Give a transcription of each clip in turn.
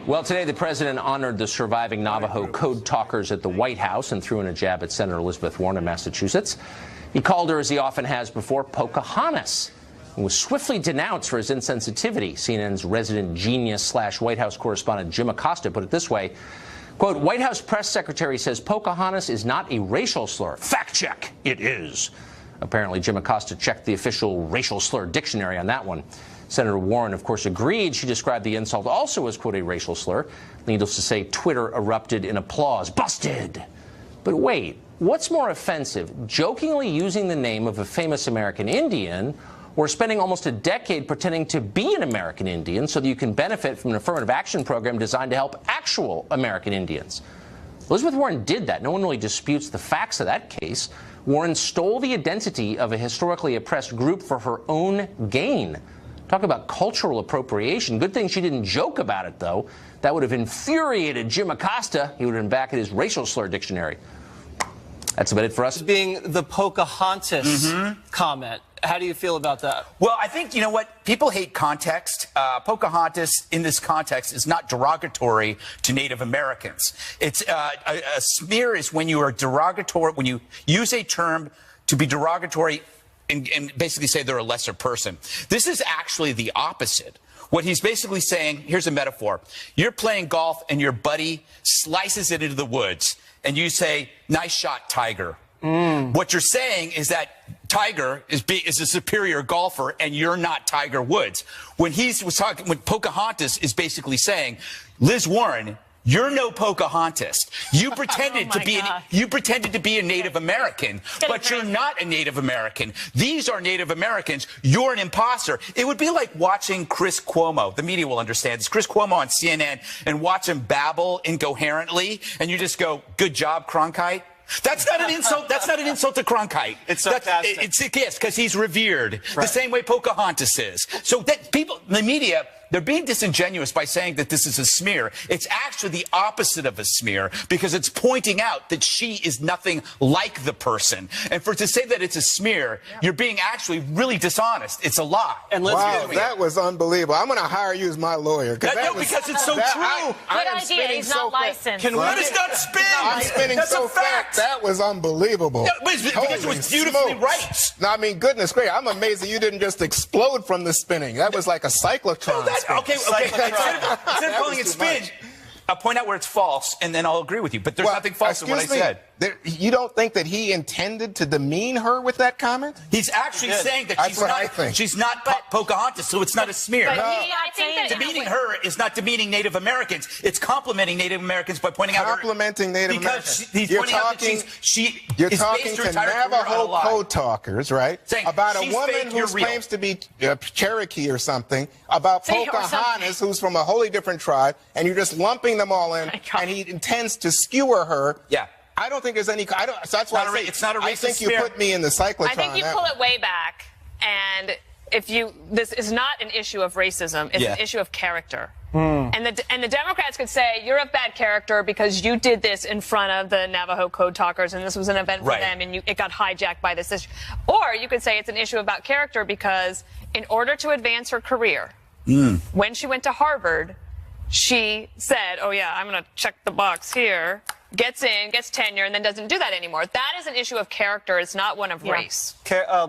Well, today the president honored the surviving Navajo code talkers at the White House and threw in a jab at Senator Elizabeth Warren of Massachusetts. He called her, as he often has before, Pocahontas, and was swiftly denounced for his insensitivity. CNN's resident genius/White House correspondent Jim Acosta put it this way, quote, White House press secretary says Pocahontas is not a racial slur. Fact check, it is. Apparently, Jim Acosta checked the official racial slur dictionary on that one. Senator Warren, of course, agreed. She described the insult also as, quote, a racial slur. Needless to say, Twitter erupted in applause. Busted! But wait, what's more offensive, jokingly using the name of a famous American Indian or spending almost a decade pretending to be an American Indian so that you can benefit from an affirmative action program designed to help actual American Indians? Elizabeth Warren did that. No one really disputes the facts of that case. Warren stole the identity of a historically oppressed group for her own gain. Talk about cultural appropriation. Good thing she didn't joke about it, though. That would have infuriated Jim Acosta. He would have been back at his racial slur dictionary. That's about it for us. Being the Pocahontas comment. How do you feel about that? Well, I think, you know what? People hate context. Pocahontas, in this context, is not derogatory to Native Americans. It's a smear is when you are derogatory, when you use a term to be derogatory and basically say they're a lesser person. This is actually the opposite. What he's basically saying, here's a metaphor. You're playing golf and your buddy slices it into the woods and you say, nice shot, Tiger. What you're saying is that Tiger is a superior golfer and you're not Tiger Woods. When when Pocahontas is basically saying, Liz Warren, you're no Pocahontas. You pretended to be a Native American, but you're not a Native American. These are Native Americans. You're an imposter. It would be like watching Chris Cuomo. The media will understand this. Chris Cuomo on CNN and watch him babble incoherently, and you just go, "Good job, Cronkite." That's not an insult. That's not an insult to Cronkite. It's sarcastic. Yes, because he's revered the same way Pocahontas is. So that people, the media, they're being disingenuous by saying that this is a smear. It's actually the opposite of a smear because it's pointing out that she is nothing like the person. And to say that it's a smear, you're being actually really dishonest. It's a lie. And wow, that was unbelievable. I'm going to hire you as my lawyer. Because it's so true. Good idea. He's not licensed. That is not spin. I'm spinning so fast. That was unbelievable. Because it was beautifully right. No, I mean, goodness gracious. I'm amazed that you didn't just explode from the spinning. That was like a cyclotron. Okay. Instead of calling it spin, I'll point out where it's false, and then I'll agree with you. But there's nothing false in what I said. You don't think that he intended to demean her with that comment? He's actually saying that she's not Pocahontas, so it's not a smear. I think that demeaning her is not demeaning Native Americans. It's complimenting Native Americans by pointing out complimenting Native Americans. Because he's pointing out that you're talking to Navajo code talkers, right? About a woman who claims to be Cherokee or something, about Pocahontas, who's from a wholly different tribe, and you're just lumping them all in, and he intends to skewer her. Yeah. I don't think there's any. So that's why it's not a racist I think you put me in the cyclotron. I think you pull it way back, and this is not an issue of racism. It's an issue of character. And the Democrats could say you're of bad character because you did this in front of the Navajo code talkers, and this was an event for them, and it got hijacked by this issue. Or you could say it's an issue about character because in order to advance her career, when she went to Harvard, she said, "Oh yeah, I'm going to check the box here." Gets in, gets tenure, and then doesn't do that anymore. That is an issue of character. It's not one of race.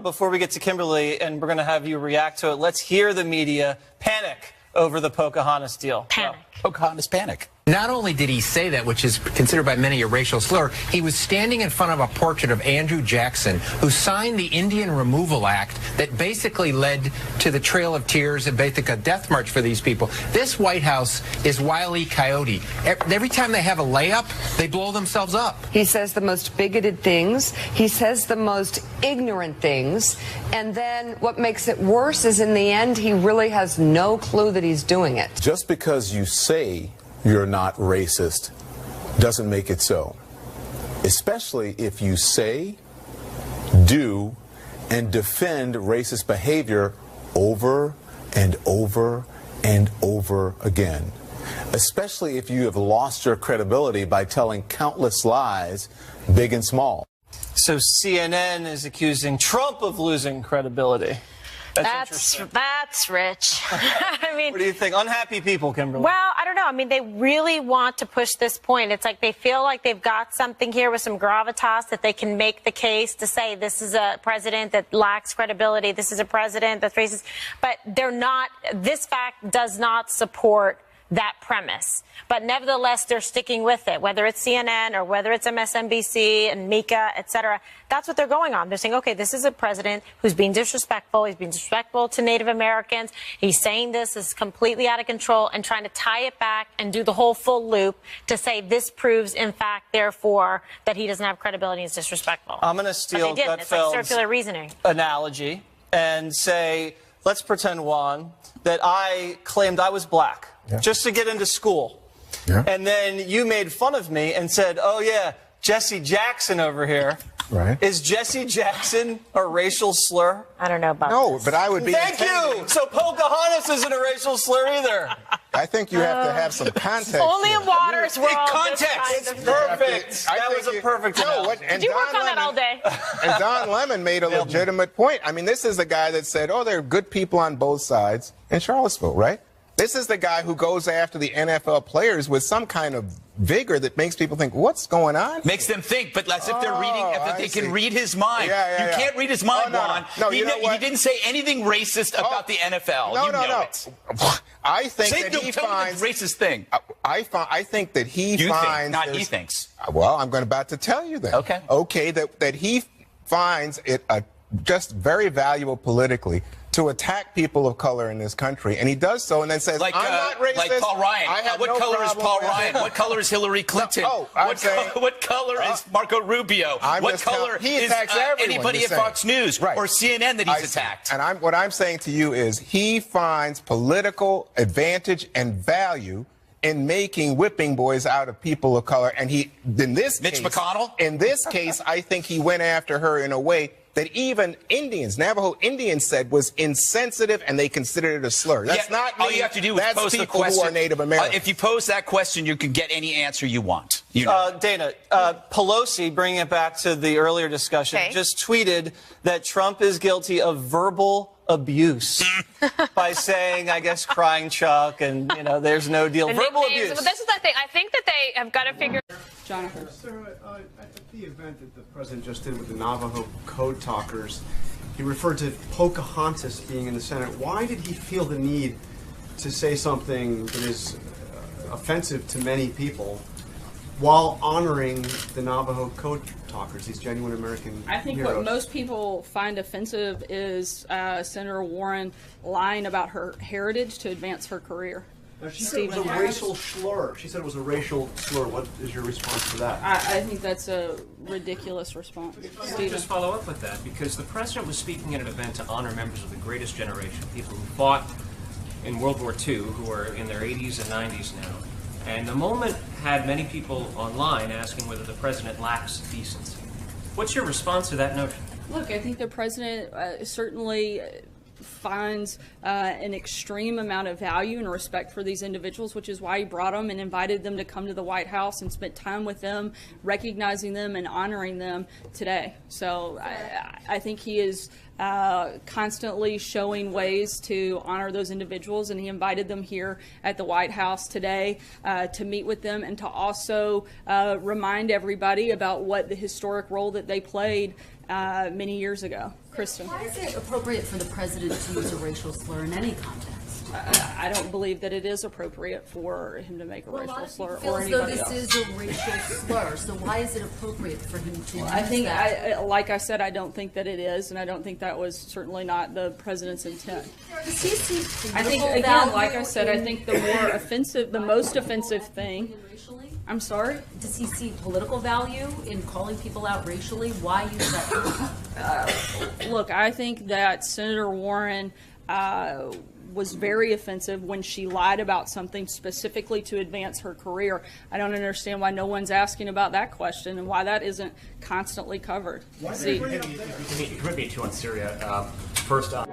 Before we get to Kimberly, and we're going to have you react to it, let's hear the media panic over the Pocahontas deal. Panic. Pocahontas panic. Not only did he say that, which is considered by many a racial slur, he was standing in front of a portrait of Andrew Jackson, who signed the Indian Removal Act that basically led to the Trail of Tears and basically a death march for these people. This White House is Wile E. Coyote. Every time they have a layup, they blow themselves up. He says the most bigoted things. He says the most ignorant things. And then what makes it worse is in the end, he really has no clue that he's doing it. Just because you say you're not racist doesn't make it so. Especially if you say, do, and defend racist behavior over and over and over again. Especially if you have lost your credibility by telling countless lies, big and small. So CNN is accusing Trump of losing credibility. That's rich. I mean, what do you think? Unhappy people, Kimberly. Well, I don't know. know. I mean, they really want to push this point. It's like they feel like they've got something here with some gravitas that they can make the case to say this is a president that lacks credibility. This is a president that's racist. But they're not. This fact does not support that premise. But nevertheless, they're sticking with it, whether it's CNN or whether it's MSNBC and Mika, et cetera. That's what they're going on. They're saying, okay, this is a president who's being disrespectful. He's being disrespectful to Native Americans. He's saying this is completely out of control and trying to tie it back and do the whole full loop to say this proves, in fact, therefore, that he doesn't have credibility and is disrespectful. I'm going to steal Gutfeld's like circular reasoning analogy and say, let's pretend, Juan, that I claimed I was black. Yeah. Just to get into school. Yeah. And then you made fun of me and said, oh, yeah, Jesse Jackson over here. Right. Is Jesse Jackson a racial slur? I don't know about No, this. but I would be... Thank you! So Pocahontas isn't a racial slur either. I think you have to have some context. Only in Waters world. Context. It's perfect. That was a perfect analogy. Did you work on that all day? And Don Lemon made a legitimate point. I mean, this is the guy that said, oh, there are good people on both sides in Charlottesville, right? This is the guy who goes after the NFL players with some kind of vigor that makes people think, what's going on? Makes them think, but as if they're reading, if they can read his mind. You can't read his mind, Juan. No, he didn't say anything racist about the NFL. No. I think that he finds the racist thing. I think that he finds. Not he thinks. Well, I'm about to tell you that. Okay. Okay, that he finds it just very valuable politically to attack people of color in this country, and he does so, and then says, "I'm not racist." Like Paul Ryan. What color is Paul Ryan? What color is Hillary Clinton? What color is Marco Rubio? What color is anybody at Fox News or CNN that he's attacked? And what I'm saying to you is, he finds political advantage and value in making whipping boys out of people of color, and in this Mitch McConnell. In this case, I think he went after her in a way that even Navajo Indians said was insensitive, and they considered it a slur. That's not me. All you have to do is post the question. That's people who are Native American. If you pose that question, you can get any answer you want. Dana, Pelosi, bringing it back to the earlier discussion, just tweeted that Trump is guilty of verbal abuse by saying, I guess, crying Chuck, and, there's no deal. Verbal abuse. But this is the thing. I think that they have got to figure... Jonathan. Sir, at the event that the president just did with the Navajo code talkers, he referred to Pocahontas being in the Senate. Why did he feel the need to say something that is offensive to many people while honoring the Navajo code talkers, these genuine American I think heroes? What most people find offensive is Senator Warren lying about her heritage to advance her career. Now, she said it was a racial slur. She said it was a racial slur. What is your response to that? I think that's a ridiculous response. Let me just follow up with that, because the president was speaking at an event to honor members of the greatest generation, people who fought in World War II, who are in their 80s and 90s now. And the moment had many people online asking whether the president lacks decency. What's your response to that notion? Look, I think the president certainly finds an extreme amount of value and respect for these individuals, which is why he brought them and invited them to come to the White House and spent time with them, recognizing them and honoring them today. So I think he is constantly showing ways to honor those individuals, and he invited them here at the White House today to meet with them and to also remind everybody about what the historic role that they played many years ago. Kristen. Why is it appropriate for the president to use a racial slur in any context? I don't believe that it is appropriate for him to make a racial slur or anybody anybody else. This is a racial slur, so why is it appropriate for him to use that? Like I said, I don't think that it is, and I don't think that was certainly not the president's intent. Does he see I think, again, like I said, I think the most offensive thing. I'm sorry? Does he see political value in calling people out racially? Why use that? Look, I think that Senator Warren was very offensive when she lied about something specifically to advance her career. I don't understand why no one's asking about that question and why that isn't constantly covered. You could be two on Syria. First off.